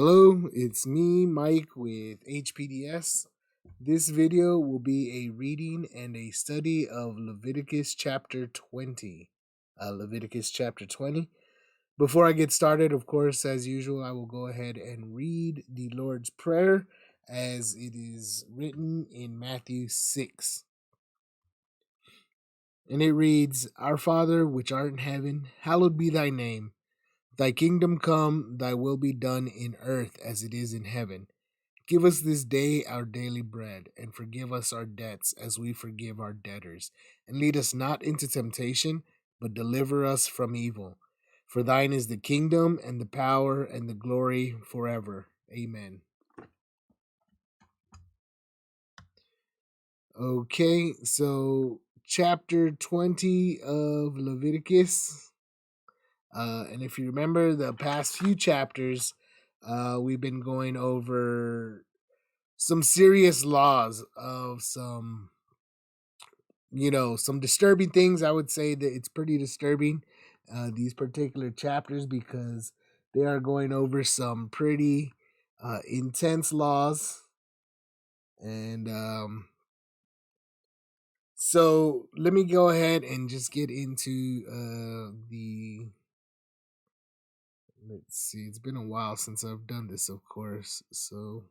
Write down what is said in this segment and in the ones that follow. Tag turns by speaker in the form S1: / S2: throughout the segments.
S1: Hello, it's me, Mike, with HPDS. This video will be a reading and a study of Leviticus chapter 20. Leviticus chapter 20. Before I get started, of course, as usual, I will go ahead and read the Lord's Prayer as it is written in Matthew 6. And it reads, Our Father, which art in heaven, hallowed be thy name. Thy kingdom come, thy will be done in earth as it is in heaven. Give us this day our daily bread, and forgive us our debts as we forgive our debtors. And lead us not into temptation, but deliver us from evil. For thine is the kingdom, and the power, and the glory forever. Amen. Okay, so chapter 20 of Leviticus. And if you remember the past few chapters, we've been going over some serious laws of some disturbing things. I would say that it's pretty disturbing, these particular chapters, because they are going over some pretty intense laws. And so let me go ahead and just get into let's see, it's been a while since I've done this, of course. So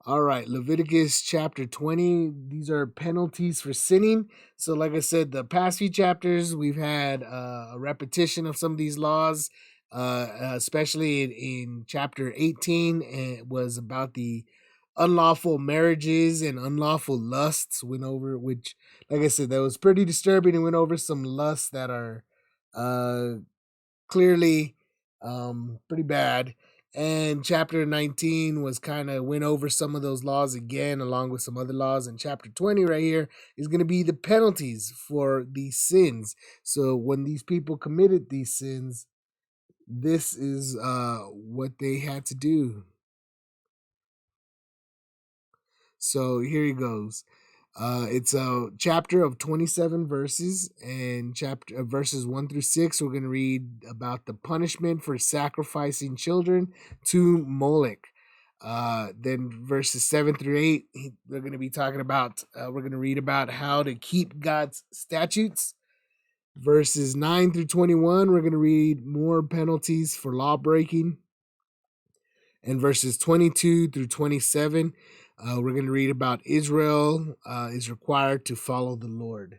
S1: all right, Leviticus chapter 20. These are penalties for sinning. So, like I said, the past few chapters, we've had a repetition of some of these laws, especially in chapter 18. It was about the unlawful marriages and unlawful lusts. Went over, which, like I said, that was pretty disturbing, and went over some lusts that are clearly pretty bad. And chapter 19 was kind of went over some of those laws again, along with some other laws. And chapter 20 right here is going to be the penalties for these sins. So when these people committed these sins, this is what they had to do. So here he goes. It's a chapter of 27 verses, and chapter verses 1 through 6, we're going to read about the punishment for sacrificing children to Molech. Then verses 7 through 8, they're going to be talking about, we're going to read about how to keep God's statutes. Verses 9 through 21, we're going to read more penalties for law breaking. And verses 22 through 27, we're going to read about Israel is required to follow the Lord.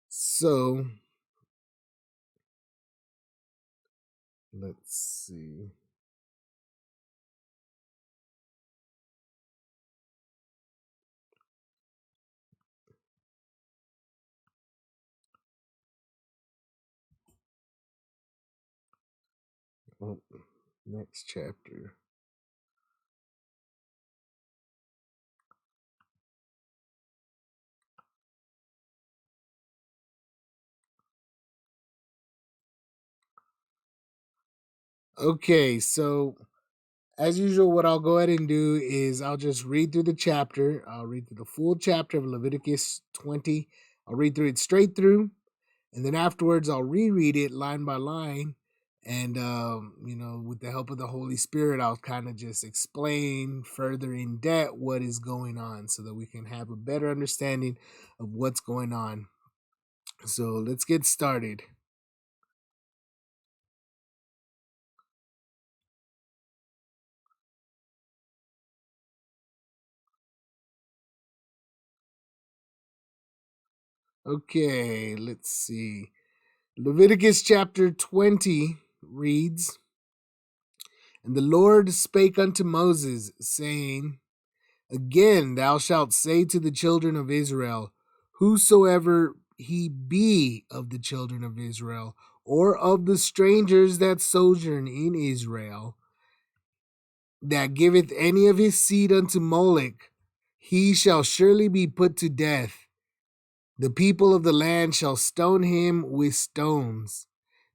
S1: So, let's see. Oh, next chapter. Okay, so as usual, what I'll go ahead and do is I'll just read through the chapter. I'll read through the full chapter of Leviticus 20. I'll read through it straight through, and then afterwards I'll reread it line by line. And, with the help of the Holy Spirit, I'll kind of just explain further in depth what is going on so that we can have a better understanding of what's going on. So let's get started. Okay, let's see. Leviticus chapter 20 reads, And the Lord spake unto Moses, saying, Again thou shalt say to the children of Israel, Whosoever he be of the children of Israel, or of the strangers that sojourn in Israel, that giveth any of his seed unto Molech, he shall surely be put to death. The people of the land shall stone him with stones.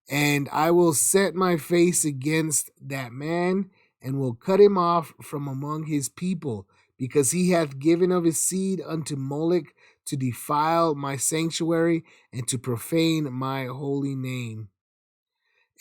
S1: And I will set my face against that man, and will cut him off from among his people, because he hath given of his seed unto Molech to defile my sanctuary and to profane my holy name.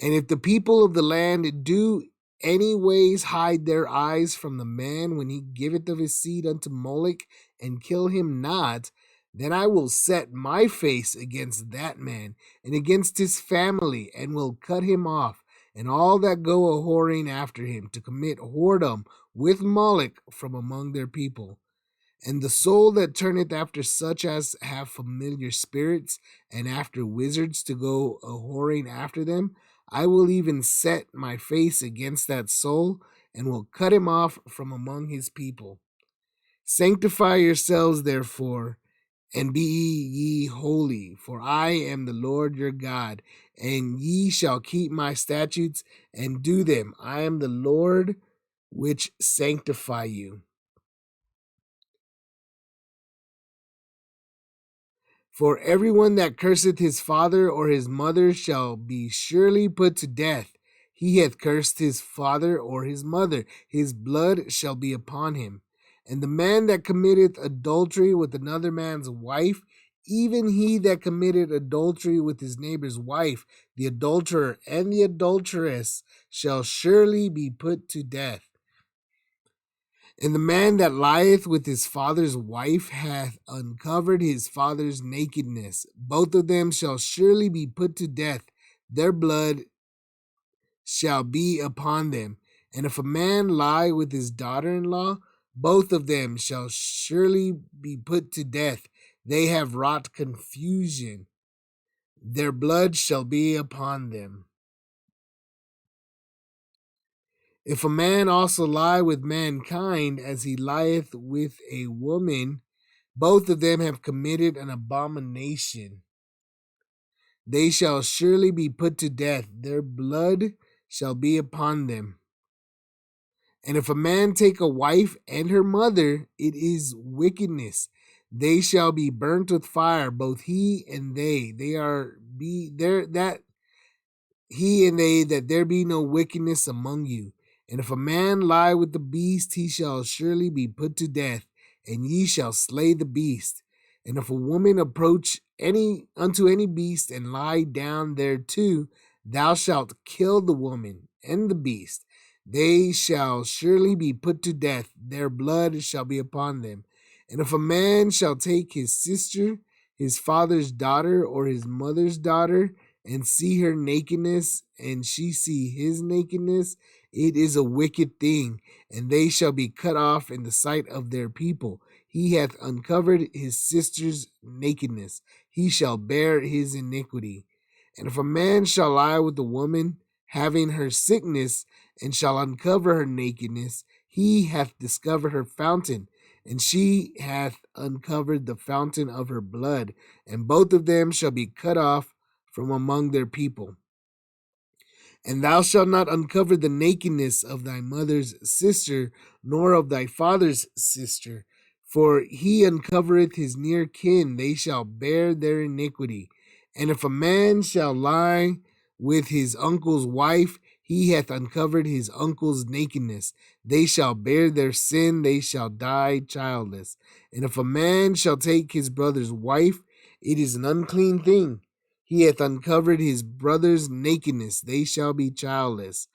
S1: And if the people of the land do any ways hide their eyes from the man when he giveth of his seed unto Molech, and kill him not, then I will set my face against that man and against his family, and will cut him off, and all that go a whoring after him, to commit whoredom with Molech from among their people. And the soul that turneth after such as have familiar spirits, and after wizards to go a whoring after them, I will even set my face against that soul, and will cut him off from among his people. Sanctify yourselves, therefore, and be ye holy, for I am the Lord your God, and ye shall keep my statutes and do them. I am the Lord which sanctify you. For everyone that curseth his father or his mother shall be surely put to death. He hath cursed his father or his mother, his blood shall be upon him. And the man that committeth adultery with another man's wife, even he that committed adultery with his neighbor's wife, the adulterer and the adulteress, shall surely be put to death. And the man that lieth with his father's wife hath uncovered his father's nakedness. Both of them shall surely be put to death. Their blood shall be upon them. And if a man lie with his daughter-in-law, both of them shall surely be put to death. They have wrought confusion. Their blood shall be upon them. If a man also lie with mankind as he lieth with a woman, both of them have committed an abomination. They shall surely be put to death. Their blood shall be upon them. And if a man take a wife and her mother, it is wickedness. They shall be burnt with fire, both he and they. They are be there that he and they, that there be no wickedness among you. And if a man lie with the beast, he shall surely be put to death, and ye shall slay the beast. And if a woman approach unto any beast and lie down thereto, thou shalt kill the woman and the beast. They shall surely be put to death, their blood shall be upon them. And if a man shall take his sister, his father's daughter, or his mother's daughter, and see her nakedness, and she see his nakedness, it is a wicked thing, and they shall be cut off in the sight of their people. He hath uncovered his sister's nakedness, he shall bear his iniquity. And if a man shall lie with a woman, having her sickness, and shall uncover her nakedness, he hath discovered her fountain, and she hath uncovered the fountain of her blood, and both of them shall be cut off from among their people. And thou shalt not uncover the nakedness of thy mother's sister, nor of thy father's sister, for he uncovereth his near kin, they shall bear their iniquity. And if a man shall lie with his uncle's wife, he hath uncovered his uncle's nakedness. They shall bear their sin, they shall die childless. And if a man shall take his brother's wife, it is an unclean thing. He hath uncovered his brother's nakedness, they shall be childless.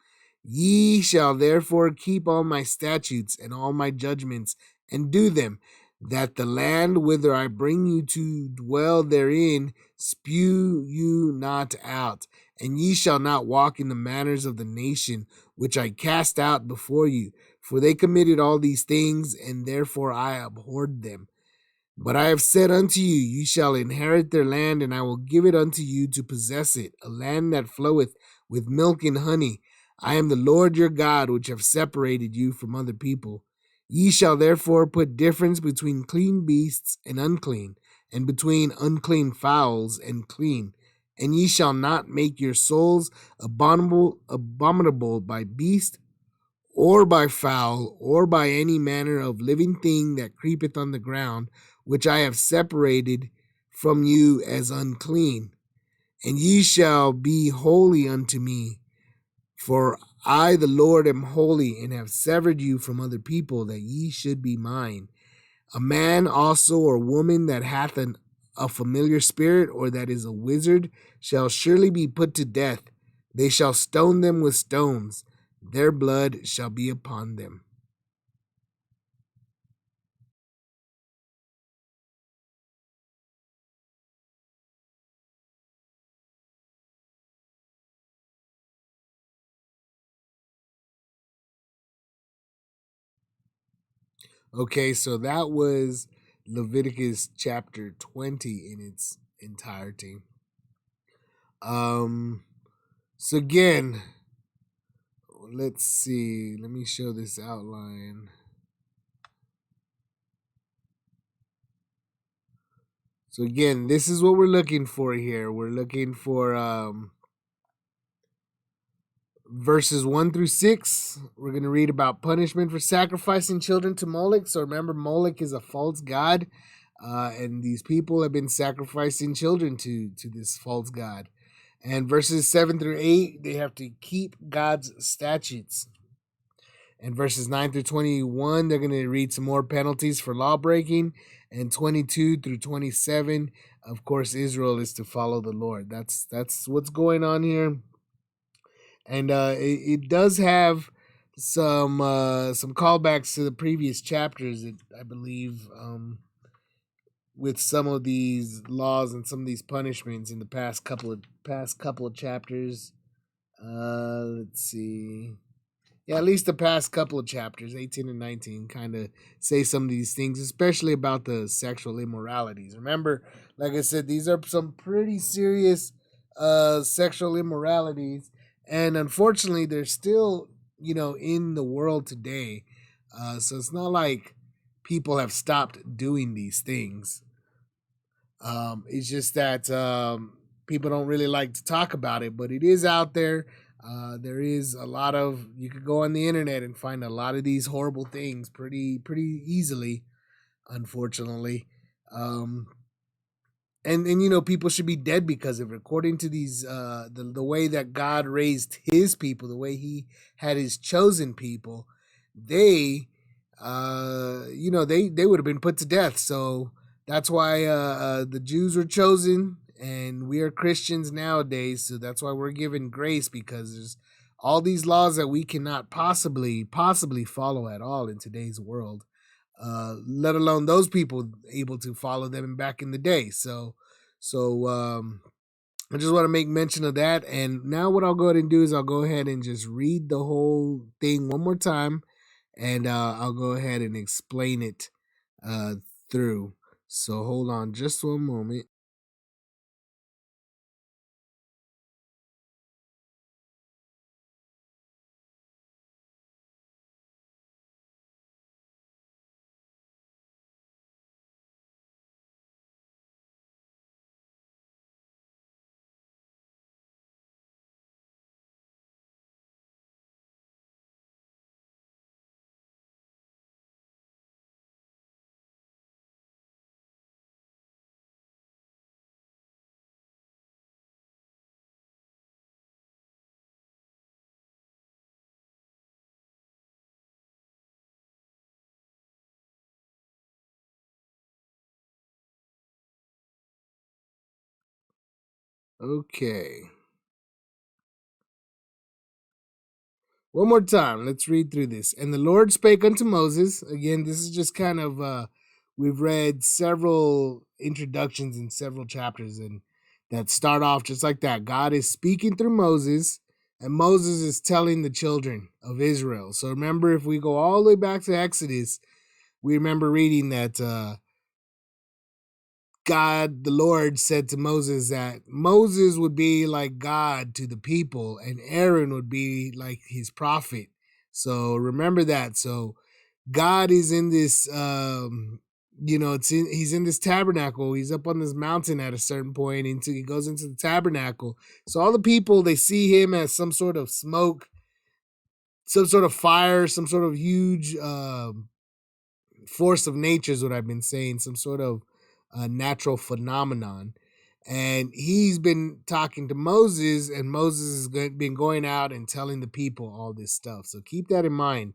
S1: Ye shall therefore keep all my statutes and all my judgments, and do them, that the land whither I bring you to dwell therein spew you not out. And ye shall not walk in the manners of the nation which I cast out before you, for they committed all these things, and therefore I abhorred them. But I have said unto you, ye shall inherit their land, and I will give it unto you to possess it, a land that floweth with milk and honey. I am the Lord your God, which have separated you from other people. Ye shall therefore put difference between clean beasts and unclean, and between unclean fowls and clean. And ye shall not make your souls abominable by beast, or by fowl, or by any manner of living thing that creepeth on the ground, which I have separated from you as unclean. And ye shall be holy unto me, for I the Lord am holy, and have severed you from other people, that ye should be mine. A man also or woman that hath a familiar spirit, or that is a wizard, shall surely be put to death. They shall stone them with stones. their blood shall be upon them. Okay, so that was Leviticus chapter 20 in its entirety. So again, let's see. Let me show this outline. So again, this is what we're looking for here. We're looking for verses 1 through 6. We're going to read about punishment for sacrificing children to Molech. So remember, Molech is a false god, and these people have been sacrificing children to this false god. And verses 7 through 8, they have to keep God's statutes. And verses 9 through 21, they're going to read some more penalties for law breaking. And 22 through 27, of course, Israel is to follow the Lord. That's what's going on here. And it does have some callbacks to the previous chapters, I believe, with some of these laws and some of these punishments in the past couple of chapters. Let's see. Yeah, at least the past couple of chapters, 18 and 19, kind of say some of these things, especially about the sexual immoralities. Remember, like I said, these are some pretty serious sexual immoralities, and unfortunately, they're still, in the world today. So it's not like people have stopped doing these things. It's just that people don't really like to talk about it, but it is out there. There is a lot of, you could go on the internet and find a lot of these horrible things pretty easily, unfortunately. And people should be dead because of it. According to these, the way that God raised his people, the way he had his chosen people, they they would have been put to death. So that's why the Jews were chosen, and we are Christians nowadays. So that's why we're given grace, because there's all these laws that we cannot possibly follow at all in today's world. Let alone those people able to follow them back in the day. So I just want to make mention of that. And now what I'll go ahead and do is I'll go ahead and just read the whole thing one more time, and I'll go ahead and explain it through. So hold on just one moment. Okay. One more time. Let's read through this. And the Lord spake unto Moses. Again, this is just kind of we've read several introductions in several chapters, and that start off just like that. God is speaking through Moses, and Moses is telling the children of Israel. So remember, if we go all the way back to Exodus, we remember reading that God, the Lord, said to Moses that Moses would be like God to the people, and Aaron would be like his prophet. So remember that. So God is in this, he's in this tabernacle. He's up on this mountain at a certain point until he goes into the tabernacle. So all the people, they see him as some sort of smoke, some sort of fire, some sort of huge force of nature is what I've been saying, some sort of natural phenomenon. And he's been talking to Moses, and Moses has been going out and telling the people all this stuff. So keep that in mind.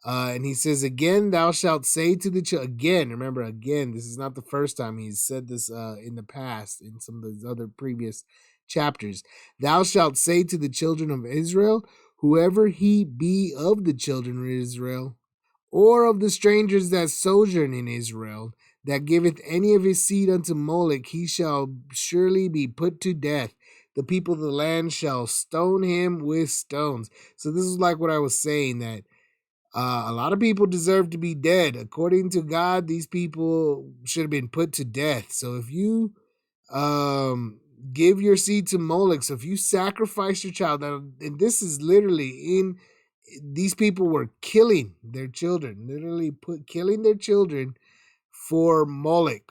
S1: And he says, again, thou shalt say to the children, again, remember, again, this is not the first time he's said this in the past, in some of those other previous chapters. Thou shalt say to the children of Israel, whoever he be of the children of Israel, or of the strangers that sojourn in Israel, that giveth any of his seed unto Molech, he shall surely be put to death. The people of the land shall stone him with stones. So this is like what I was saying, that a lot of people deserve to be dead. According to God, these people should have been put to death. So if you give your seed to Molech, so if you sacrifice your child, and this is literally in, these people were killing their children, literally killing their children for Molech,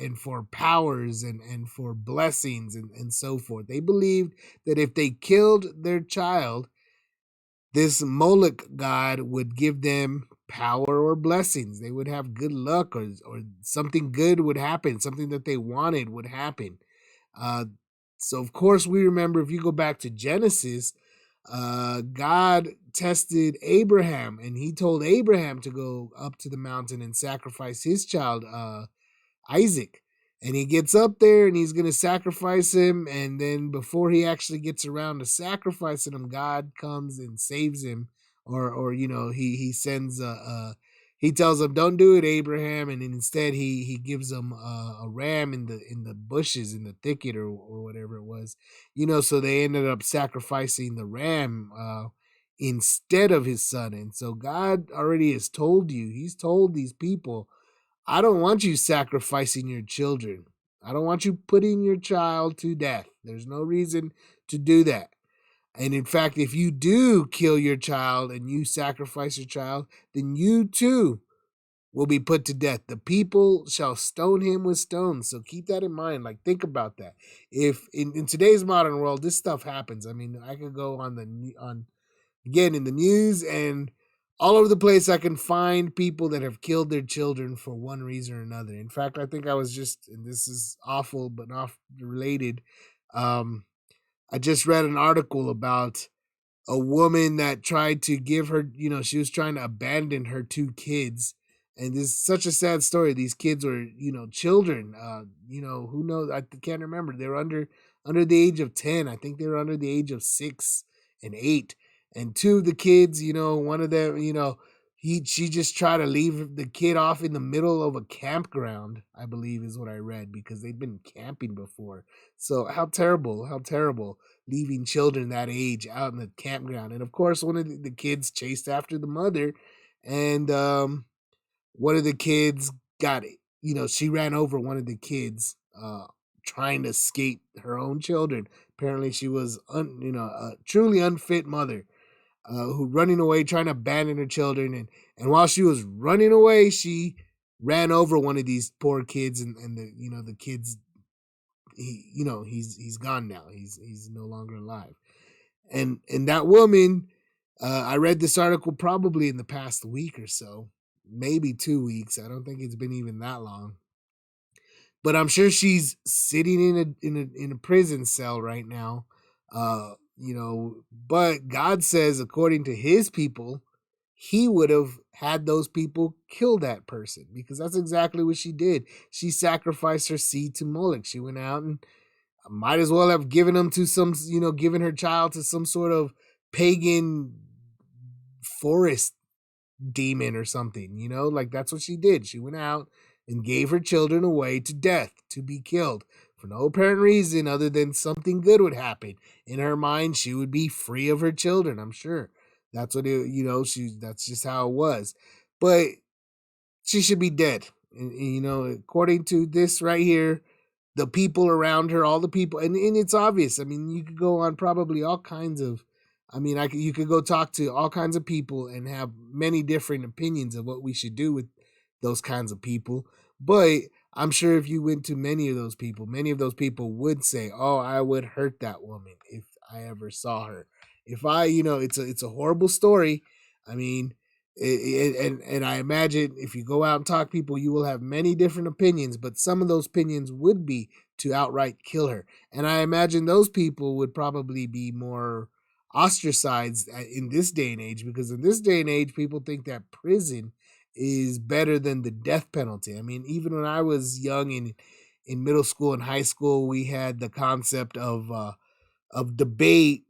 S1: and for powers, and for blessings, and so forth. They believed that if they killed their child, this Molech god would give them power or blessings. They would have good luck, or something good would happen, something that they wanted would happen. Uh, so, of course, we remember, if you go back to Genesis, God tested Abraham, and he told Abraham to go up to the mountain and sacrifice his child, Isaac. And he gets up there and he's going to sacrifice him. And then before he actually gets around to sacrificing him, God comes and saves him. Or he sends he tells him, don't do it, Abraham. And then instead he gives him a ram in the bushes, in the thicket, or whatever it was. So they ended up sacrificing the ram instead of his son. And so God already has told you, he's told these people, I don't want you sacrificing your children. I don't want you putting your child to death. There's no reason to do that. And in fact, if you do kill your child and you sacrifice your child, then you too will be put to death. The people shall stone him with stones. So keep that in mind. Like, think about that. If in today's modern world, this stuff happens. I mean, I could go again in the news, and all over the place I can find people that have killed their children for one reason or another. In fact, I think I was just, and this is awful but not related, I just read an article about a woman that tried to give her, she was trying to abandon her two kids. And this is such a sad story. These kids were, children, who knows? I can't remember. They were under the age of 10. I think they were under the age of 6 and 8. And two of the kids, one of them, she just tried to leave the kid off in the middle of a campground, I believe is what I read, because they'd been camping before. So how terrible, leaving children that age out in the campground. And of course, one of the kids chased after the mother, and one of the kids got it. She ran over one of the kids trying to escape her own children. Apparently, she was a truly unfit mother who running away, trying to abandon her children. And while she was running away, she ran over one of these poor kids, and the kids, he's gone now. He's no longer alive. And that woman, I read this article probably in the past week or so, maybe 2 weeks. I don't think it's been even that long. But I'm sure she's sitting in a prison cell right now. But God says, according to his people, he would have had those people kill that person, because that's exactly what she did. She sacrificed her seed to Molech. She went out and might as well have given them to given her child to some sort of pagan forest demon or something, like that's what she did. She went out and gave her children away to death, to be killed, for no apparent reason other than something good would happen. In her mind, she would be free of her children, I'm sure. That's what that's just how it was. But she should be dead. And according to this right here, the people around her, all the people, and it's obvious. I mean, you could go on probably all kinds of, you could go talk to all kinds of people and have many different opinions of what we should do with those kinds of people. But I'm sure if you went to many of those people would say, "Oh, I would hurt that woman if I ever saw her." If I, it's a horrible story. I mean, and I imagine if you go out and talk to people, you will have many different opinions, but some of those opinions would be to outright kill her. And I imagine those people would probably be more ostracized in this day and age, because in this day and age, people think that prison is better than the death penalty. I mean, even when I was young in middle school and high school, we had the concept of debate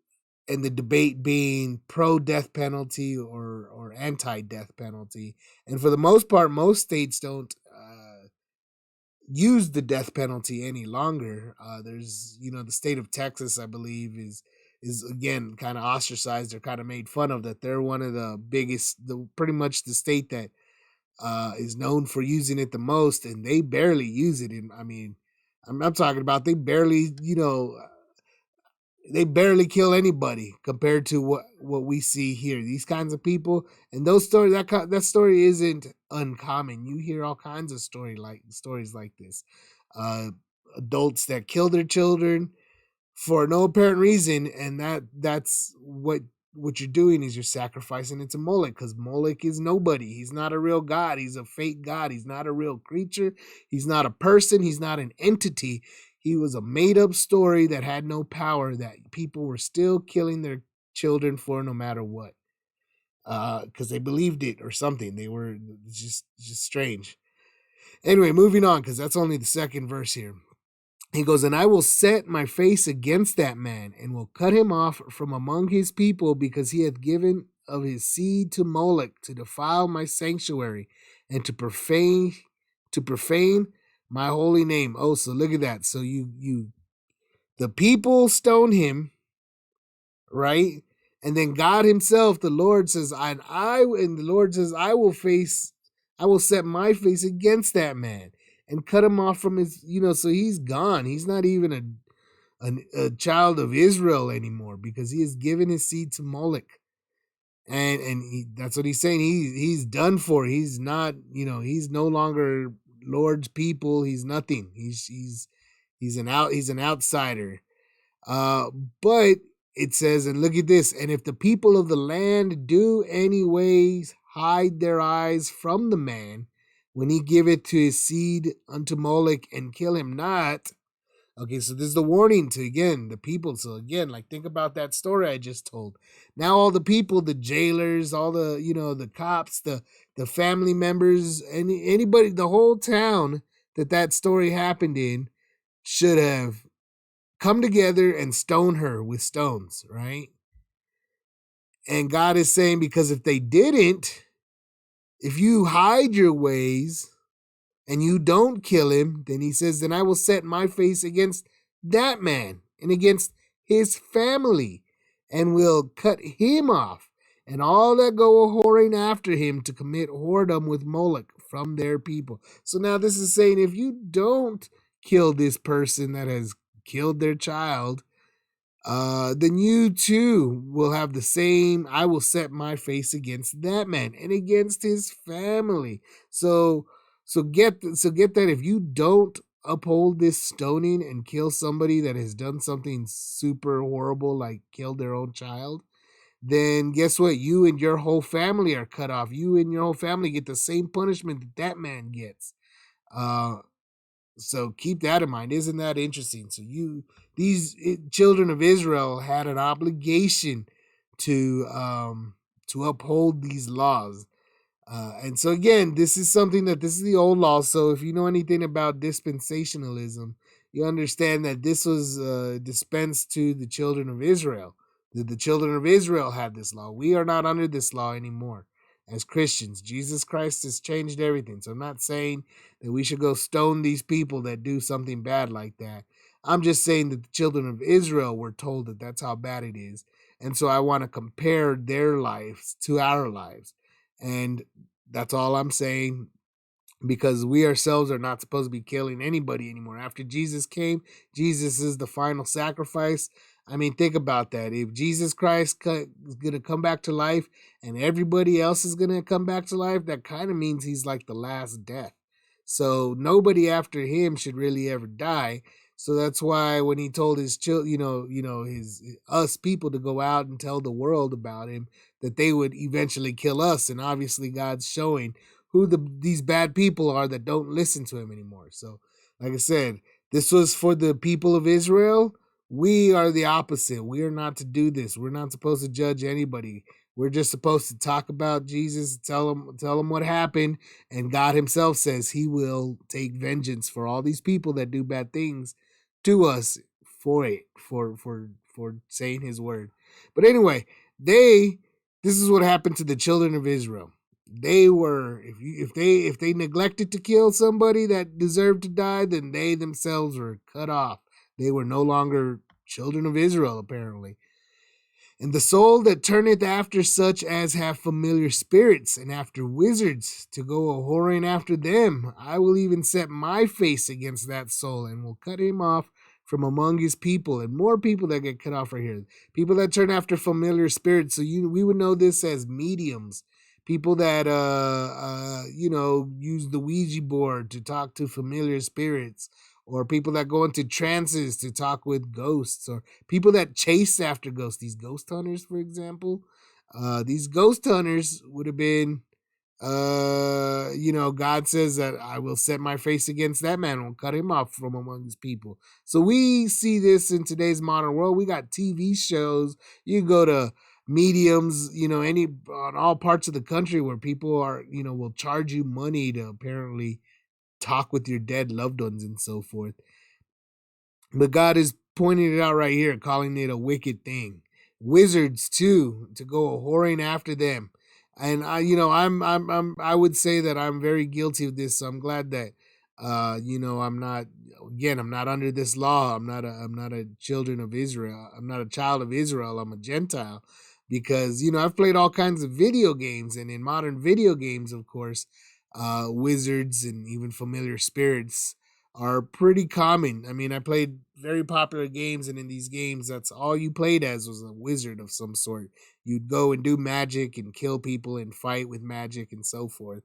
S1: and the debate being pro-death penalty or anti-death penalty. And for the most part, most states don't use the death penalty any longer. There's, the state of Texas, I believe, is again kind of ostracized or kind of made fun of, that they're one of the biggest, pretty much the state that is known for using it the most, and they barely use it. And I mean, I'm talking about they barely kill anybody compared to what we see here. These kinds of people, and those stories, that story isn't uncommon. You hear all kinds of stories like this. Uh, Adults that kill their children for no apparent reason, and that's what you're doing, is you're sacrificing it to Molech, because Molech is nobody. He's not a real god. He's a fake god. He's not a real creature. He's not a person. He's not an entity. He was a made-up story that had no power, that people were still killing their children for no matter what, because they believed it or something. They were just strange. Anyway, moving on, because that's only the second verse here. He goes, and I will set my face against that man, and will cut him off from among his people, because he hath given of his seed to Molech, to defile my sanctuary, and to profane my holy name. Oh, so look at that. So the people stone him, right? And then God himself, the Lord says, and the Lord says, I will set my face against that man and cut him off from his, so he's gone. He's not even a child of Israel anymore, because he has given his seed to Molech. And that's what he's saying. He's done for. He's not, he's no longer Lord's people. He's nothing. He's an outsider. But it says, and look at this, and if the people of the land do anyways hide their eyes from the man, when he giveth to his seed unto Molech, and kill him not. Okay, so this is the warning to, again, the people. So again, like, think about that story I just told. Now all the people, the jailers, all the, the cops, the family members, anybody, the whole town that story happened in, should have come together and stone her with stones, right? And God is saying, because if they didn't, if you hide your ways and you don't kill him, then he says, then I will set my face against that man and against his family, and will cut him off, and all that go a whoring after him to commit whoredom with Molech from their people. So now this is saying, if you don't kill this person that has killed their child, then you too will have the same. I will set my face against that man and against his family. So get that, if you don't uphold this stoning and kill somebody that has done something super horrible, like killed their own child, then guess what? You and your whole family are cut off. You and your whole family get the same punishment that man gets. So keep that in mind. Isn't that interesting? So these children of Israel had an obligation to uphold these laws. And so again, this is the old law. So if you know anything about dispensationalism, you understand that this was dispensed to the children of Israel. The children of Israel had this law. We are not under this law anymore as Christians. Jesus Christ has changed everything. So I'm not saying that we should go stone these people that do something bad like that. I'm just saying that the children of Israel were told that that's how bad it is. And so I want to compare their lives to our lives. And that's all I'm saying, because we ourselves are not supposed to be killing anybody anymore. After Jesus came, Jesus is the final sacrifice. I mean, think about that. If Jesus Christ is going to come back to life and everybody else is going to come back to life, that kind of means he's like the last death. So nobody after him should really ever die. So that's why when he told his children, his us people to go out and tell the world about him, that they would eventually kill us. And obviously God's showing who these bad people are that don't listen to him anymore. So like I said, this was for the people of Israel. We are the opposite. We are not to do this. We're not supposed to judge anybody. We're just supposed to talk about Jesus, tell them what happened, and God himself says he will take vengeance for all these people that do bad things to us for saying his word. But anyway, this is what happened to the children of Israel. They were, if they neglected to kill somebody that deserved to die, then they themselves were cut off. They were no longer children of Israel, apparently. And the soul that turneth after such as have familiar spirits, and after wizards, to go a whoring after them, I will even set my face against that soul, and will cut him off from among his people. And more people that get cut off right here. People that turn after familiar spirits. So we would know this as mediums. People that use the Ouija board to talk to familiar spirits, or people that go into trances to talk with ghosts, or people that chase after ghosts. These ghost hunters, for example, these ghost hunters would have been, God says that I will set my face against that man and will cut him off from among his people. So we see this in today's modern world. We got TV shows. You can go to mediums, on all parts of the country where people are, will charge you money to apparently talk with your dead loved ones and so forth. But God is pointing it out right here, calling it a wicked thing. Wizards too, to go whoring after them. And I would say that I'm very guilty of this. So I'm glad that I'm not under this law. I'm not a children of Israel. I'm not a child of Israel. I'm a Gentile. Because I've played all kinds of video games, and in modern video games, of course, wizards and even familiar spirits are pretty common. I mean, I played very popular games, and in these games, that's all you played as was a wizard of some sort. You'd go and do magic and kill people and fight with magic and so forth.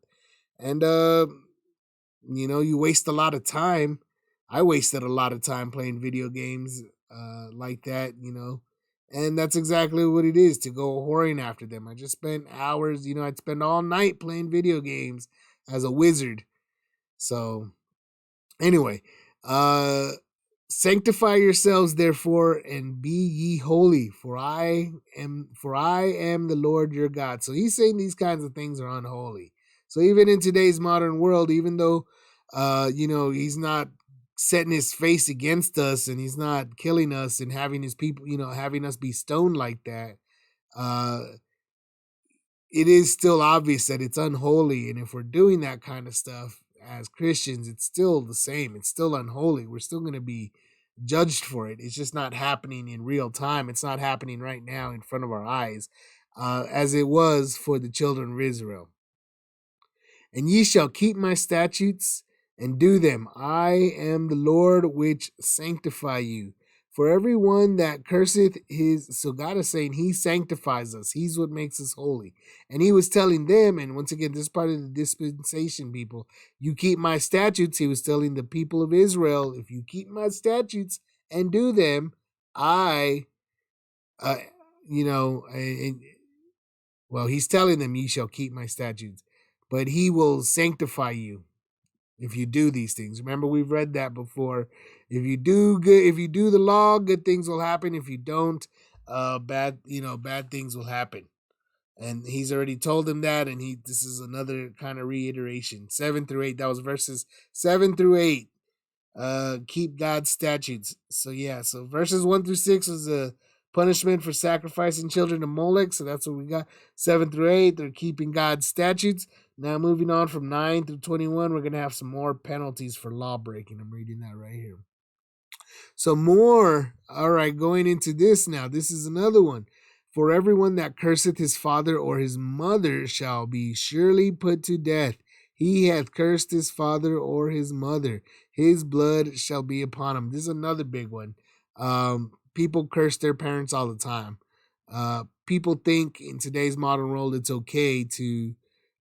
S1: And you waste a lot of time. I wasted a lot of time playing video games like that, and that's exactly what it is, to go whoring after them. I just spent hours, I'd spend all night playing video games as a wizard. So anyway, sanctify yourselves therefore and be ye holy, for I am the Lord your God. So he's saying these kinds of things are unholy. So even in today's modern world, even though he's not setting his face against us, and he's not killing us and having his people, having us be stoned like that, it is still obvious that it's unholy. And if we're doing that kind of stuff as Christians, it's still the same. It's still unholy. We're still going to be judged for it. It's just not happening in real time. It's not happening right now in front of our eyes, as it was for the children of Israel. And ye shall keep my statutes and do them. I am the Lord which sanctify you. For every one that curseth so God is saying he sanctifies us. He's what makes us holy. And he was telling them, and once again, this is part of the dispensation, people, you keep my statutes. He was telling the people of Israel, if you keep my statutes and do them, he's telling them, ye shall keep my statutes, but he will sanctify you if you do these things. Remember, we've read that before. If you do good, if you do the law, good things will happen. If you don't, bad things will happen. And he's already told them that, and this is another kind of reiteration. 7-8, that was verses 7-8. Keep God's statutes. So verses 1-6 was a punishment for sacrificing children to Molech. So that's what we got. 7-8, they're keeping God's statutes. Now moving on from 9-21, we're going to have some more penalties for law breaking. I'm reading that right here. So more, all right, going into this now. This is another one. For everyone that curseth his father or his mother shall be surely put to death. He hath cursed his father or his mother. His blood shall be upon him. This is another big one. People curse their parents all the time. People think in today's modern world it's okay to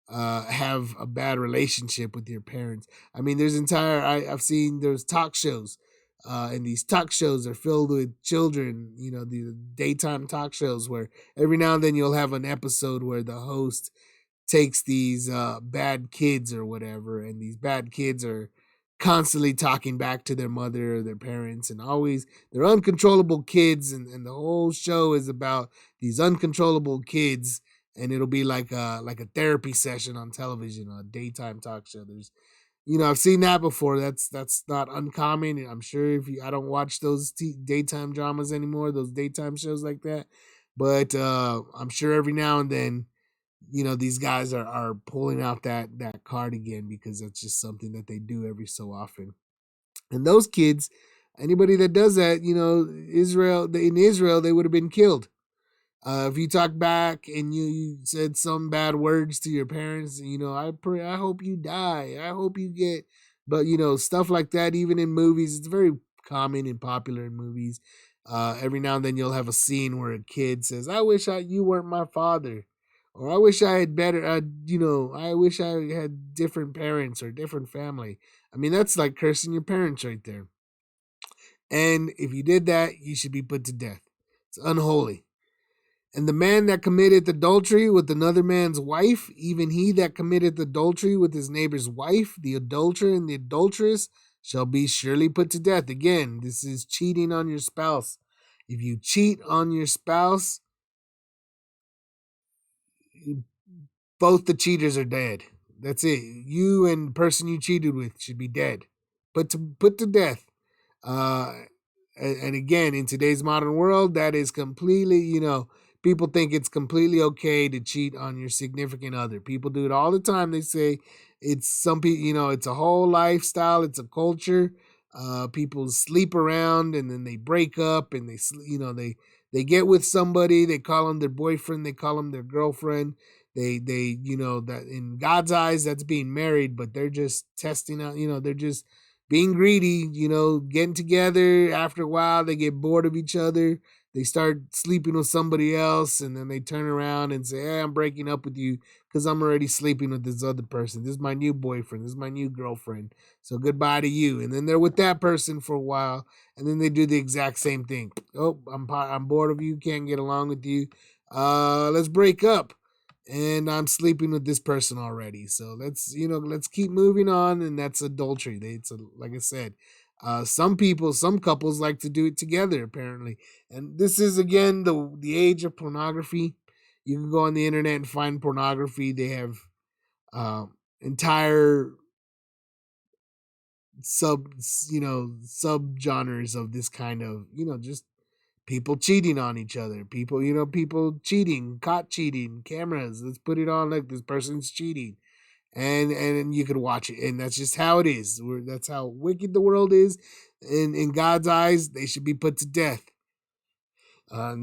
S1: have a bad relationship with your parents. I mean, I've seen there's talk shows, and these talk shows are filled with children, the daytime talk shows where every now and then you'll have an episode where the host takes these bad kids or whatever, and these bad kids are constantly talking back to their mother or their parents, and always they're uncontrollable kids, and the whole show is about these uncontrollable kids, and it'll be like a therapy session on television, a daytime talk show. There's I've seen that before. That's not uncommon. I'm sure I don't watch those daytime dramas anymore, those daytime shows like that. But I'm sure every now and then, these guys are pulling out that card again, because that's just something that they do every so often. And those kids, anybody that does that, in Israel, they would have been killed. If you talk back and you said some bad words to your parents, I hope you die. I hope you get, but stuff like that. Even in movies, it's very common and popular in movies. Every now and then you'll have a scene where a kid says, "I wish you weren't my father," or "I wish I had better," I wish I had different parents or different family. I mean, that's like cursing your parents right there. And if you did that, you should be put to death. It's unholy. And the man that committeth adultery with another man's wife, even he that committeth adultery with his neighbor's wife, the adulterer and the adulteress, shall be surely put to death. Again, this is cheating on your spouse. If you cheat on your spouse, both the cheaters are dead. That's it. You and the person you cheated with should be dead. Put to death. Uh, and again, in today's modern world, that is completely, people think it's completely okay to cheat on your significant other. People do it all the time. They say it's some people, it's a whole lifestyle, it's a culture. People sleep around and then they break up and they get with somebody. They call them their boyfriend. They call them their girlfriend. They that in God's eyes that's being married, but they're just testing out. They're just being greedy, getting together. After a while, they get bored of each other. They start sleeping with somebody else, and then they turn around and say, "Hey, I'm breaking up with you because I'm already sleeping with this other person. This is my new boyfriend. This is my new girlfriend. So goodbye to you." And then they're with that person for a while, and then they do the exact same thing. "Oh, I'm bored of you. Can't get along with you. Let's break up. And I'm sleeping with this person already. So let's keep moving on." And that's adultery. Like I said, some couples like to do it together, apparently. And this is again the age of pornography. You can go on the internet and find pornography. They have entire sub genres of this kind of, just people cheating on each other, people cheating, caught cheating, cameras, let's put it on, like, this person's cheating. And you could watch it, and that's just how it is. That's how wicked the world is. In God's eyes, they should be put to death.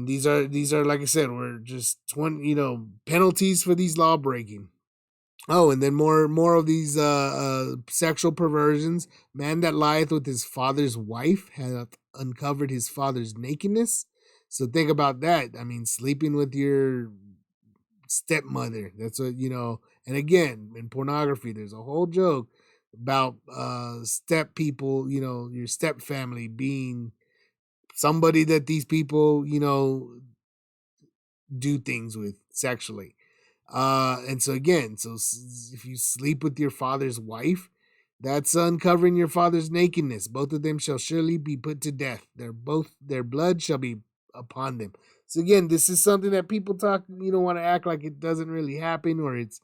S1: These are like I said, we're just 20, penalties for these law breaking. Oh, and then more of these sexual perversions. Man that lieth with his father's wife hath uncovered his father's nakedness. So think about that. I mean, sleeping with your stepmother. That's what, and again, in pornography, there's a whole joke about step people, your step family being somebody that these people, do things with sexually. And so again, if you sleep with your father's wife, that's uncovering your father's nakedness. Both of them shall surely be put to death. Their blood shall be upon them. So again, this is something that people want to act like it doesn't really happen, or it's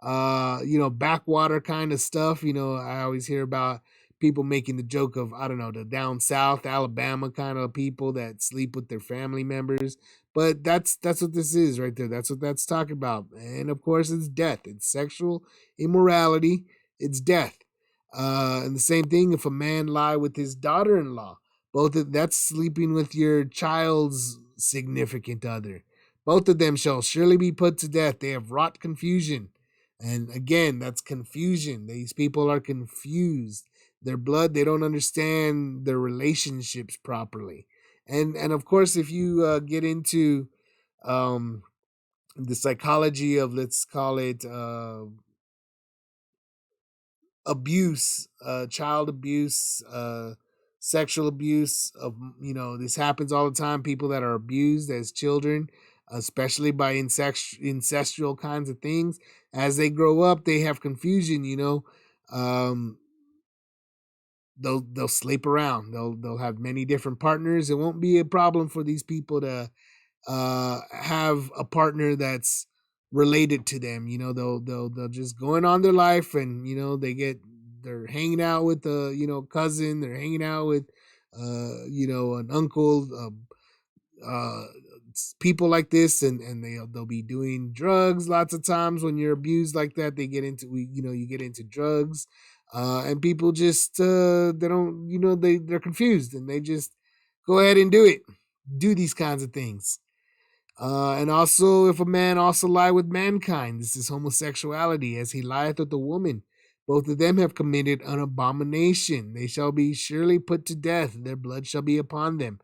S1: backwater kind of stuff. I always hear about people making the joke of, I don't know, the down south Alabama kind of people that sleep with their family members. But that's what this is right there. That's what that's talking about. And of course, it's death. It's sexual immorality. It's death. And the same thing if a man lie with his daughter-in-law. That's sleeping with your child's significant other. Both of them shall surely be put to death. They have wrought confusion. And again, that's confusion. These people are confused. Their blood, they don't understand their relationships properly. And of course, if you get into um, the psychology of, let's call it, abuse, child abuse, sexual abuse of, this happens all the time. People that are abused as children, especially by incestual kinds of things, as they grow up, they have confusion. Um, they'll sleep around. They'll have many different partners. It won't be a problem for these people to have a partner that's related to them. They'll just going on their life, and they're hanging out with a cousin. They're hanging out with an uncle, it's people like this, and they'll be doing drugs. Lots of times when you're abused like that, they get into you get into drugs, and people just they don't they're confused and they just go ahead and do these kinds of things. And also, if a man also lie with mankind, this is homosexuality, as he lieth with a woman. Both of them have committed an abomination. They shall be surely put to death. Their blood shall be upon them.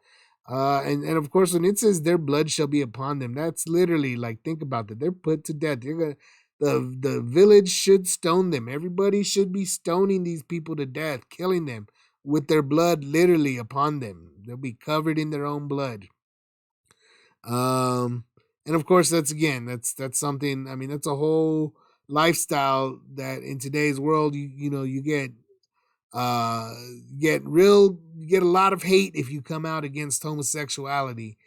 S1: And of course, when it says their blood shall be upon them, that's literally like, think about that. They're put to death. The village should stone them. Everybody should be stoning these people to death, killing them with their blood literally upon them. They'll be covered in their own blood. Um, and of course, that's something. I mean, that's a whole lifestyle that in today's world, you uh, you get a lot of hate if you come out against homosexuality.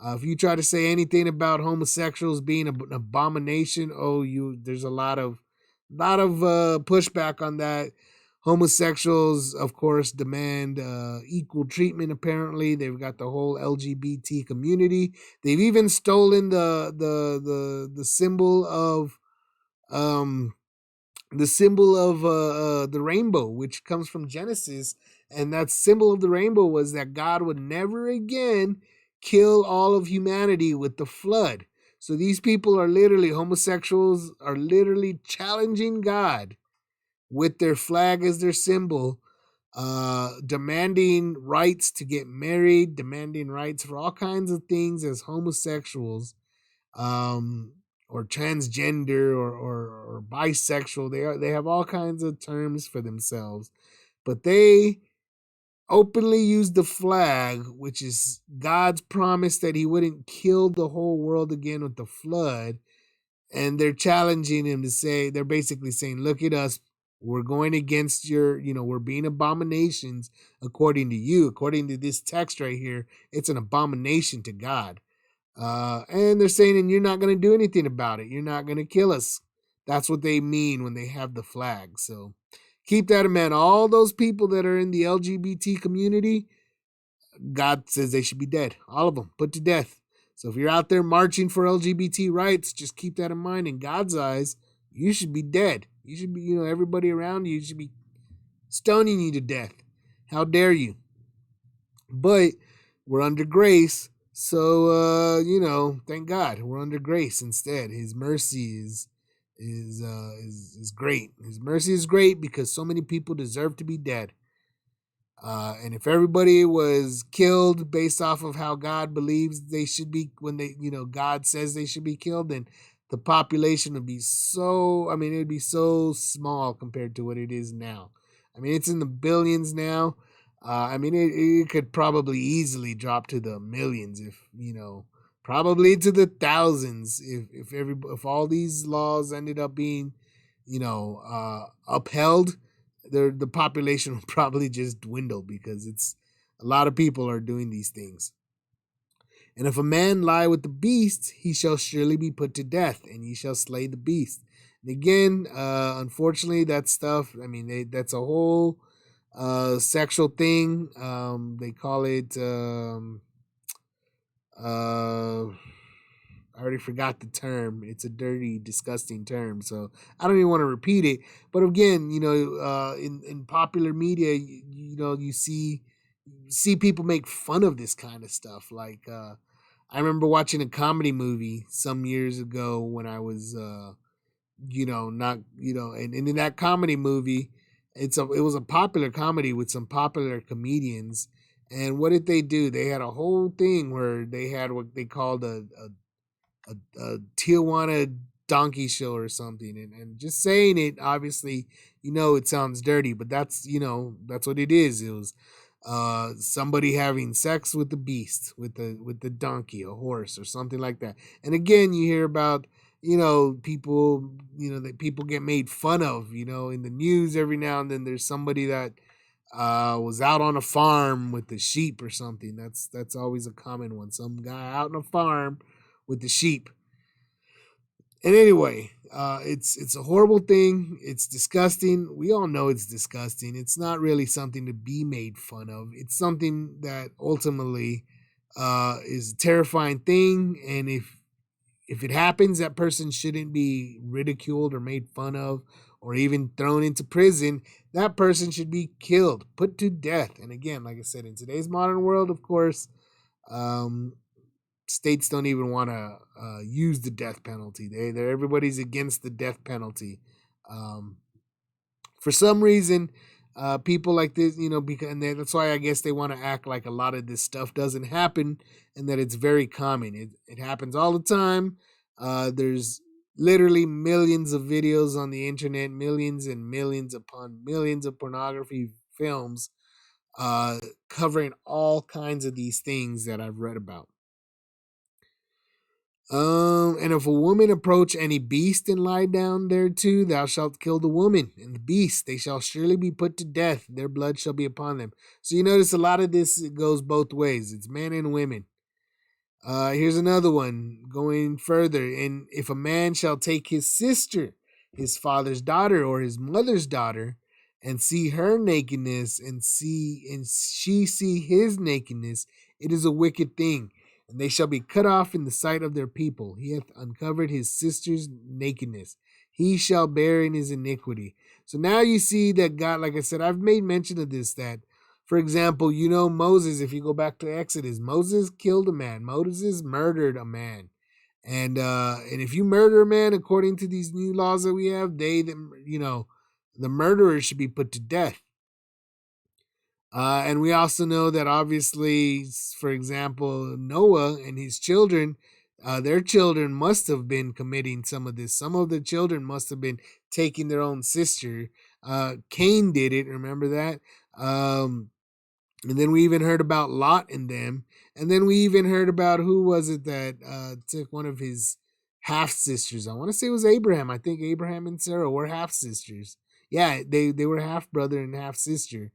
S1: If you try to say anything about homosexuals being an abomination, there's a lot of pushback on that. Homosexuals, of course, demand equal treatment. Apparently, they've got the whole LGBT community. They've even stolen the symbol of um, the rainbow, which comes from Genesis, and that symbol of the rainbow was that God would never again kill all of humanity with the flood. So these people are literally homosexuals are literally challenging God with their flag as their symbol, demanding rights to get married, demanding rights for all kinds of things as homosexuals, um, or transgender or bisexual. They have all kinds of terms for themselves, but they openly use the flag, which is God's promise that He wouldn't kill the whole world again with the flood, and they're challenging him to say, they're basically saying, look at us, we're going against we're being abominations according to you, according to this text right here. It's an abomination to God. And they're saying, and you're not going to do anything about it. You're not going to kill us. That's what they mean when they have the flag. So keep that in mind. All those people that are in the LGBT community, God says they should be dead. All of them, put to death. So if you're out there marching for LGBT rights, just keep that in mind. In God's eyes, you should be dead. You should be, everybody around you should be stoning you to death. How dare you? But we're under grace. So, thank God we're under grace instead. His mercy is great. His mercy is great because so many people deserve to be dead. And if everybody was killed based off of how God believes they should be, when God says they should be killed, then the population would be it would be so small compared to what it is now. I mean, it's in the billions now. It could probably easily drop to the millions probably to the thousands if all these laws ended up being, upheld. The population will probably just dwindle because it's a lot of people are doing these things. And if a man lie with the beast, he shall surely be put to death, and he shall slay the beast. And again, unfortunately, that stuff. That's a whole sexual thing. They call it. I already forgot the term. It's a dirty, disgusting term, so I don't even want to repeat it. But again, in popular media, you see people make fun of this kind of stuff. Like I remember watching a comedy movie some years ago when I was, not, and in that comedy movie, it was a popular comedy with some popular comedians. And what did they do? They had a whole thing where they had what they called a Tijuana donkey show or something, and just saying it, obviously, it sounds dirty, but that's what it is. It was somebody having sex with the beast, with the donkey, a horse or something like that. And again, you hear about people, that people get made fun of, in the news. Every now and then there's somebody that was out on a farm with the sheep or something. That's always a common one. Some guy out on a farm with the sheep. And anyway, it's a horrible thing. It's disgusting. We all know it's disgusting. It's not really something to be made fun of. It's something that ultimately is a terrifying thing, and if it happens, that person shouldn't be ridiculed or made fun of or even thrown into prison. That person should be killed, put to death. And again, like I said, in today's modern world, of course, um, states don't even want to use the death penalty. They're everybody's against the death penalty. Um, for some reason, people like this, because and that's why I guess they want to act like a lot of this stuff doesn't happen and that it's very common. It happens all the time. There's literally millions of videos on the internet, millions and millions upon millions of pornography films covering all kinds of these things that I've read about. And if a woman approach any beast and lie down there too, thou shalt kill the woman and the beast. They shall surely be put to death. Their blood shall be upon them. So you notice a lot of this, it goes both ways. It's men and women. Here's another one going further. And if a man shall take his sister, his father's daughter, or his mother's daughter, and see her nakedness, and she see his nakedness, it is a wicked thing. And they shall be cut off in the sight of their people. He hath uncovered his sister's nakedness. He shall bear in his iniquity. So now you see that God, like I said, I've made mention of this, that, for example, Moses, if you go back to Exodus, Moses killed a man. Moses murdered a man. And if you murder a man, according to these new laws that we have, the murderer should be put to death. And we also know that obviously, for example, Noah and his children, their children must have been committing some of this. Some of the children must have been taking their own sister. Cain did it, remember that? And then we even heard about Lot and them. And then we even heard about, who was it that took one of his half sisters? I want to say it was Abraham. I think Abraham and Sarah were half sisters. Yeah, they were half brother and half sister.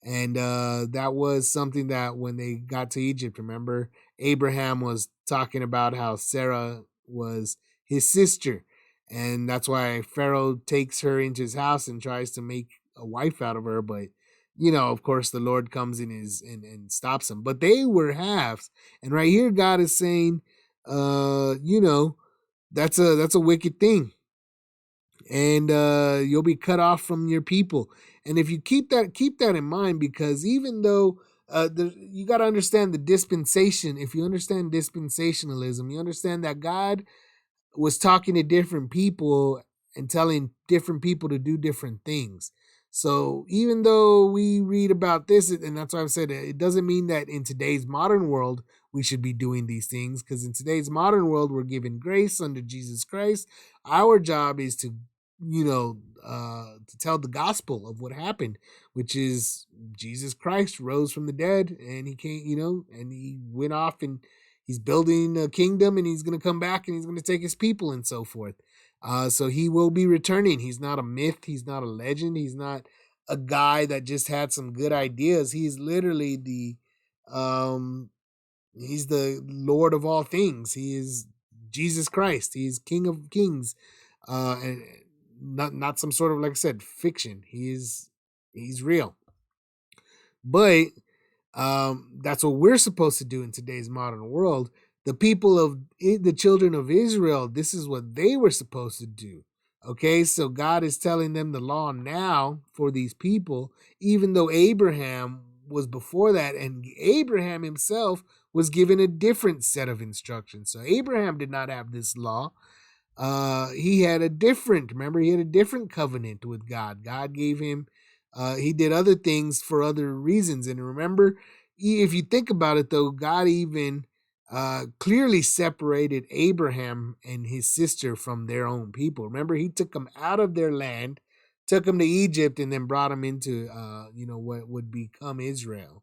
S1: And that was something that when they got to Egypt, remember, Abraham was talking about how Sarah was his sister. And that's why Pharaoh takes her into his house and tries to make a wife out of her. But, of course, the Lord comes in and stops them. But they were halves. And right here, God is saying, that's a wicked thing. And you'll be cut off from your people. And if you keep that in mind, because even though you got to understand the dispensation. If you understand dispensationalism, you understand that God was talking to different people and telling different people to do different things. So even though we read about this, and that's why I've said it doesn't mean that in today's modern world we should be doing these things, because in today's modern world we're given grace under Jesus Christ. Our job is to to tell the gospel of what happened, which is Jesus Christ rose from the dead, and he came, and he went off and he's building a kingdom, and he's going to come back and he's going to take his people and so forth. So he will be returning. He's not a myth. He's not a legend. He's not a guy that just had some good ideas. He's literally he's the Lord of all things. He is Jesus Christ. He's King of Kings. And not some sort of, like I said, fiction. He's real. But that's what we're supposed to do in today's modern world. The people of the children of Israel, this is what they were supposed to do. Okay, so God is telling them the law now for these people, even though Abraham was before that, and Abraham himself was given a different set of instructions. So Abraham did not have this law. He had a different covenant with God. God gave him, he did other things for other reasons. And remember, if you think about it though, God even clearly separated Abraham and his sister from their own people. Remember, he took them out of their land, took them to Egypt, and then brought them into, what would become Israel.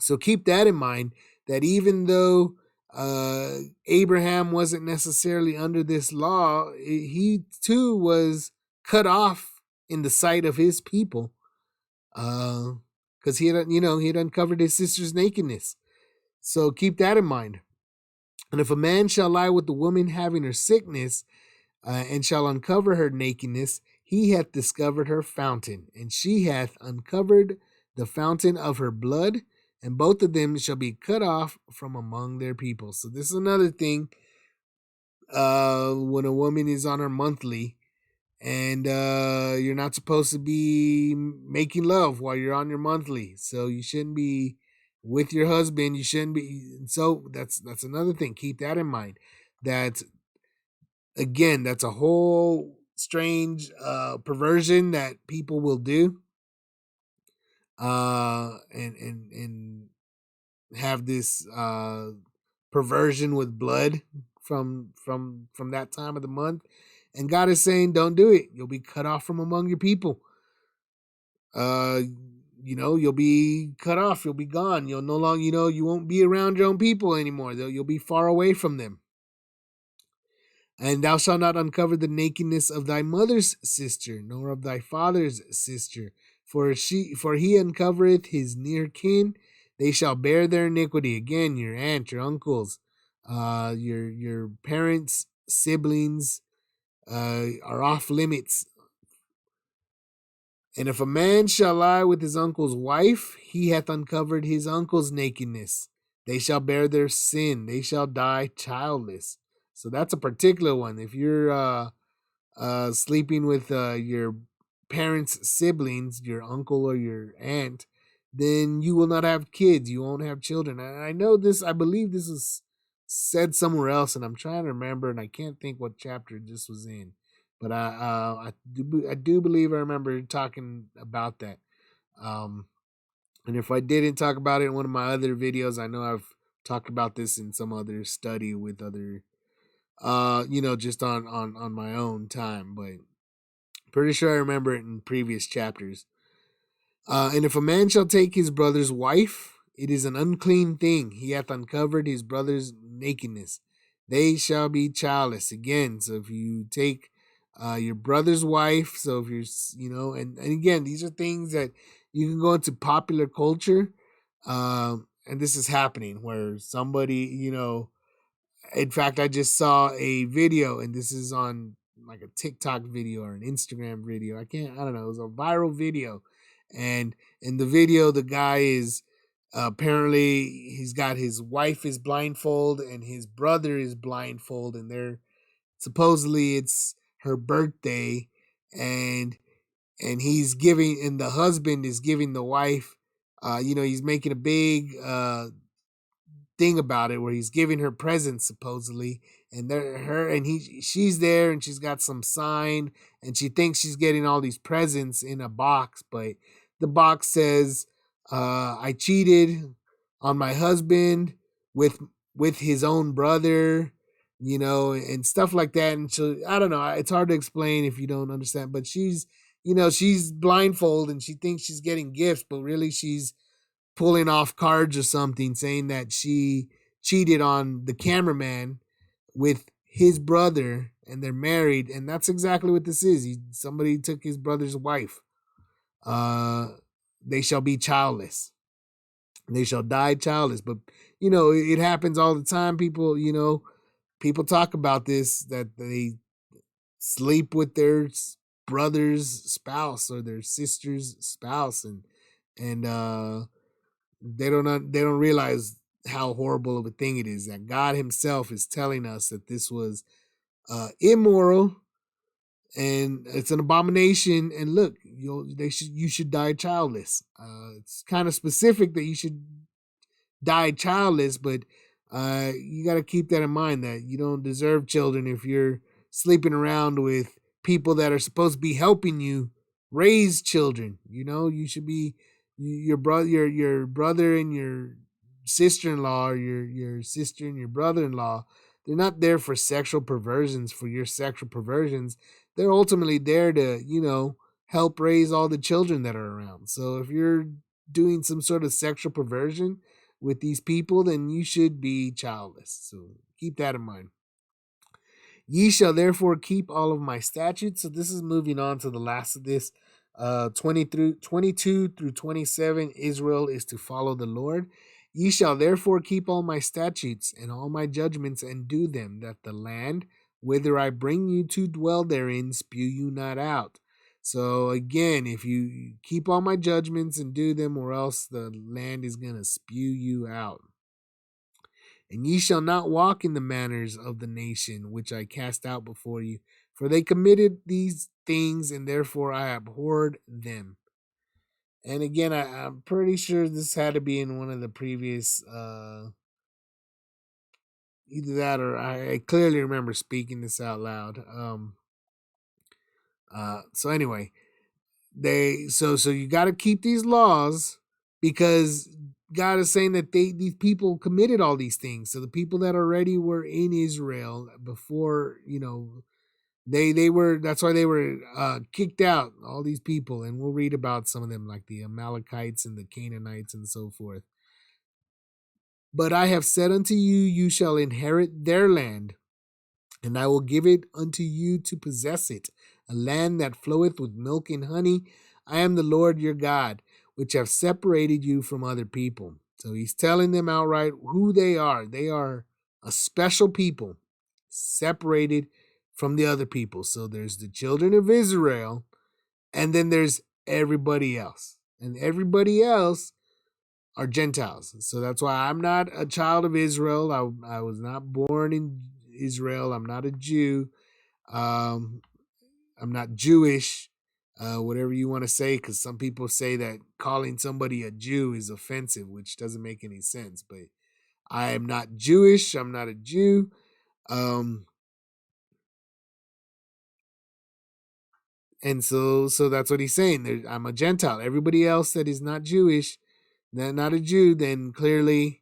S1: So keep that in mind, that even though Abraham wasn't necessarily under this law, he too was cut off in the sight of his people, because he had uncovered his sister's nakedness. So keep that in mind. And if a man shall lie with the woman having her sickness, and shall uncover her nakedness, he hath discovered her fountain, and she hath uncovered the fountain of her blood, and both of them shall be cut off from among their people. So this is another thing. When a woman is on her monthly, and you're not supposed to be making love while you're on your monthly, so you shouldn't be with your husband. You shouldn't be. So that's another thing. Keep that in mind. That again, that's a whole strange perversion that people will do, and have this perversion with blood from that time of the month. And God is saying, don't do it. You'll be cut off from among your people. uh you'll be cut off. You'll be gone. You'll no longer, you won't be around your own people anymore. You'll be far away from them. And thou shalt not uncover the nakedness of thy mother's sister, nor of thy father's sister, for he uncovereth his near kin. They shall bear their iniquity. Again, your aunt, your uncles, your parents, siblings, are off limits. And if a man shall lie with his uncle's wife, he hath uncovered his uncle's nakedness. They shall bear their sin. They shall die childless. So that's a particular one. If you're sleeping with your parents' siblings, your uncle or your aunt, then you will not have kids. You won't have children. And I know this. I believe this is said somewhere else, and I'm trying to remember, and I can't think what chapter this was in. But I do believe I remember talking about that. And if I didn't talk about it in one of my other videos, I know I've talked about this in some other study with other, just on my own time. But pretty sure I remember it in previous chapters. And if a man shall take his brother's wife, it is an unclean thing. He hath uncovered his brother's nakedness. They shall be childless. Again, so if you take your brother's wife, so if you're, and again, these are things that you can go into popular culture, and this is happening where somebody, in fact, I just saw a video, and this is on like a TikTok video or an Instagram video. I don't know. It was a viral video. And in the video, the guy is apparently he's got his wife is blindfold and his brother is blindfold, and they're supposedly it's her birthday, and the husband is giving the wife, he's making a big thing about it where he's giving her presents supposedly, and she's there, and she's got some sign, and she thinks she's getting all these presents in a box, but the box says, I cheated on my husband with his own brother, and stuff like that. And so I don't know, it's hard to explain if you don't understand, but she's blindfolded and she thinks she's getting gifts, but really she's pulling off cards or something, saying that she cheated on the cameraman with his brother, and they're married. And that's exactly what this is. Somebody took his brother's wife. They shall be childless. They shall die childless. But it happens all the time. People talk about this, that they sleep with their brother's spouse or their sister's spouse, and they don't realize how horrible of a thing it is, that God himself is telling us that this was immoral and it's an abomination. And look, you should die childless. It's kind of specific that you should die childless, but you got to keep that in mind, that you don't deserve children if you're sleeping around with people that are supposed to be helping you raise children. You should be your brother and your sister-in-law, or your sister and your brother-in-law. They're not there for sexual perversions, for your sexual perversions. They're ultimately there to, help raise all the children that are around. So if you're doing some sort of sexual perversion with these people, then you should be childless. So keep that in mind. Ye shall therefore keep all of my statutes. So this is moving on to the last of this. 22 through 27, Israel is to follow the Lord. Ye shall therefore keep all my statutes and all my judgments, and do them, that the land whither I bring you to dwell therein spew you not out. So again, if you keep all my judgments and do them, or else the land is going to spew you out. And ye shall not walk in the manners of the nation which I cast out before you, for they committed these things, and therefore I abhorred them. And again, I'm pretty sure this had to be in one of the previous, either that or I clearly remember speaking this out loud. So anyway, so you got to keep these laws, because God is saying that these people committed all these things. So the people that already were in Israel before, they were, that's why they were kicked out, all these people, and we'll read about some of them, like the Amalekites and the Canaanites and so forth. But I have said unto you, you shall inherit their land, and I will give it unto you to possess it, a land that floweth with milk and honey. I am the Lord your God, which have separated you from other people. So he's telling them outright who they are. They are a special people, separated from the other people. So there's the children of Israel, and then there's everybody else. And everybody else are Gentiles. So that's why I'm not a child of Israel. I was not born in Israel. I'm not a Jew. I'm not Jewish, whatever you want to say, because some people say that calling somebody a Jew is offensive, which doesn't make any sense. But I am not Jewish. I'm not a Jew. And so that's what he's saying. I'm a Gentile. Everybody else that is not Jewish, not a Jew, then clearly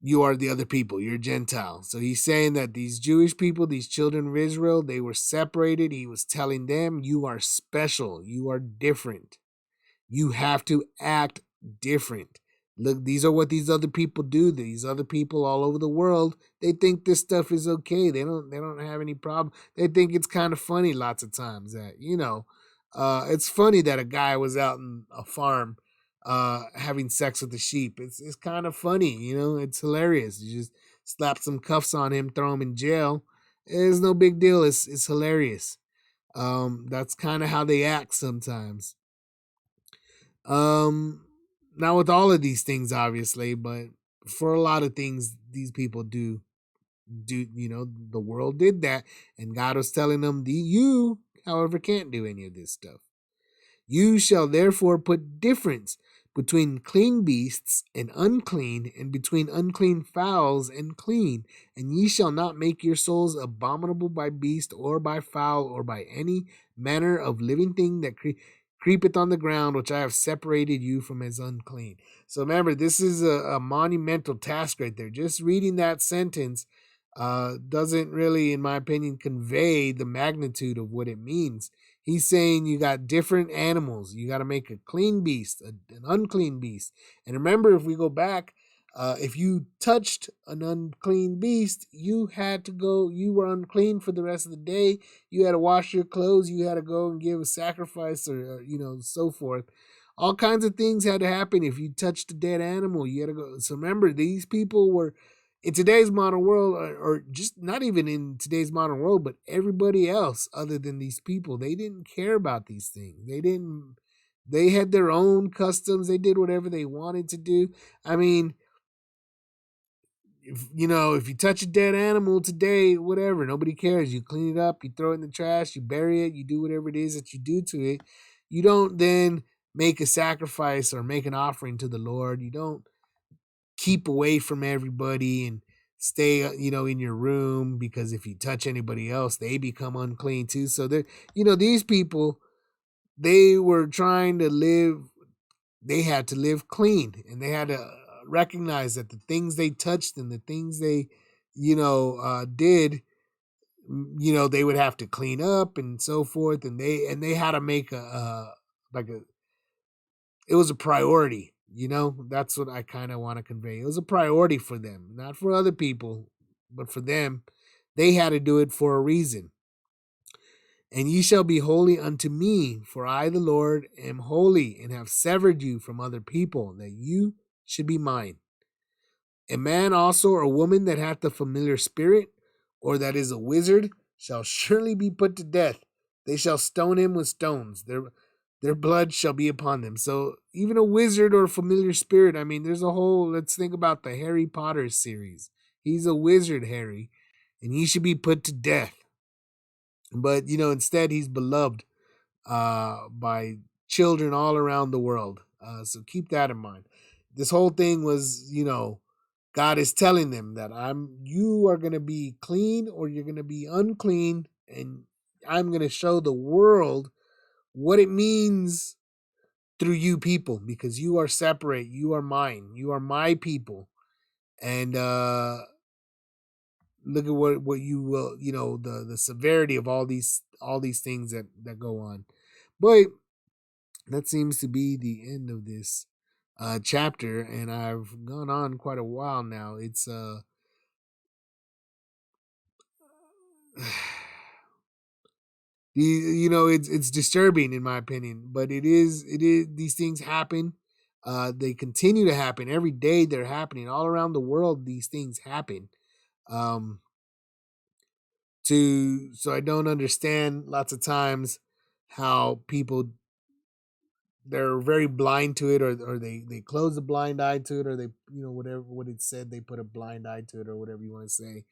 S1: you are the other people. You're Gentile. So he's saying that these Jewish people, these children of Israel, they were separated. He was telling them, you are special. You are different. You have to act different. Look, these are what these other people do. These other people all over the world, they think this stuff is okay. They don't have any problem. They think it's kind of funny lots of times that, it's funny that a guy was out in a farm having sex with the sheep. It's kind of funny, it's hilarious. You just slap some cuffs on him, throw him in jail. It's no big deal. It's hilarious. That's kind of how they act sometimes. Not with all of these things, obviously, but for a lot of things, these people do, the world did that, and God was telling them, you, however, can't do any of this stuff. You shall therefore put difference between clean beasts and unclean, and between unclean fowls and clean. And ye shall not make your souls abominable by beast, or by fowl, or by any manner of living thing that creepeth on the ground, which I have separated you from as unclean. So remember, this is a monumental task right there. Just reading that sentence doesn't really, in my opinion, convey the magnitude of what it means. He's saying you got different animals. You got to make a clean beast, an unclean beast. And remember, if we go back, if you touched an unclean beast, you had to go, you were unclean for the rest of the day. You had to wash your clothes. You had to go and give a sacrifice, or so forth. All kinds of things had to happen. If you touched a dead animal, you had to go. So remember, these people were, in today's modern world, or just not even in today's modern world, but everybody else other than these people, they didn't care about these things. They had their own customs. They did whatever they wanted to do. I mean, if you touch a dead animal today, whatever, nobody cares. You clean it up, you throw it in the trash, you bury it, you do whatever it is that you do to it. You don't then make a sacrifice or make an offering to the Lord. You don't keep away from everybody and stay in your room, because if you touch anybody else, they become unclean too. So these people, they were trying to live, they had to live clean, and they had to recognize that the things they touched and the things they did, they would have to clean up and so forth, and they had to make it was a priority. That's what I kind of want to convey. It was a priority for them, not for other people, but for them. They had to do it for a reason. And ye shall be holy unto me, for I, the Lord, am holy, and have severed you from other people, that you should be mine. A man also, or a woman that hath a familiar spirit, or that is a wizard, shall surely be put to death. They shall stone him with stones. Their blood shall be upon them. So even a wizard or a familiar spirit, I mean, there's a whole, let's think about the Harry Potter series. He's a wizard, Harry, and he should be put to death. But, instead he's beloved by children all around the world. So keep that in mind. This whole thing was, God is telling them that you are going to be clean or you're going to be unclean, and I'm going to show the world what it means through you people, because you are separate, you are mine, you are my people. And look at what you will, the severity of all these things that go on. But that seems to be the end of this chapter, and I've gone on quite a while now. It's it's disturbing in my opinion, but it is these things happen. They continue to happen every day. They're happening all around the world. These things happen. Um, so I don't understand lots of times how people, they're very blind to it, or they close a blind eye to it, or they, whatever what it said, they put a blind eye to it, or whatever you want to say.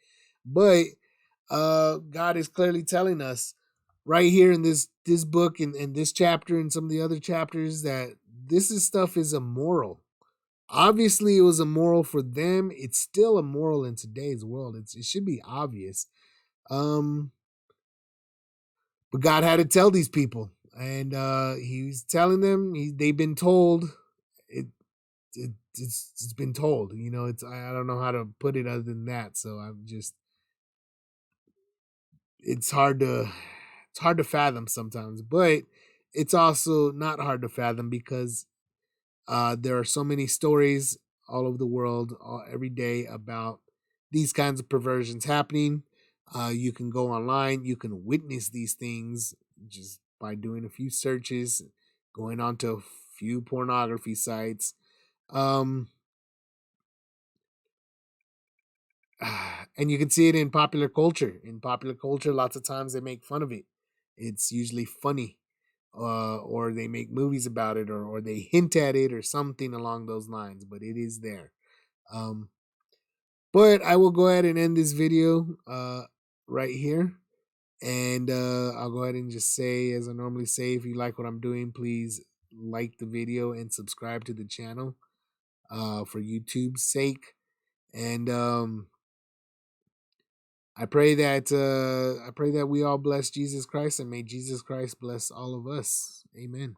S1: But God is clearly telling us right here in this book and this chapter and some of the other chapters that stuff is immoral. Obviously it was immoral for them. It's still immoral in today's world. It should be obvious. um but God had to tell these people, and he's telling them, they've been told. It, it's been told. It's, I don't know how to put it other than that. So I'm just, it's hard to fathom sometimes, but it's also not hard to fathom because there are so many stories all over the world every day about these kinds of perversions happening. You can go online, you can witness these things just by doing a few searches, going onto a few pornography sites. Um, and you can see it in popular culture. In popular culture, lots of times they make fun of it. It's usually funny, or they make movies about it, or they hint at it, or something along those lines. But it is there. Um, but I will go ahead and end this video right here. And I'll go ahead and just say, as I normally say, if you like what I'm doing, please like the video and subscribe to the channel for YouTube's sake. And I pray that we all bless Jesus Christ, and may Jesus Christ bless all of us. Amen.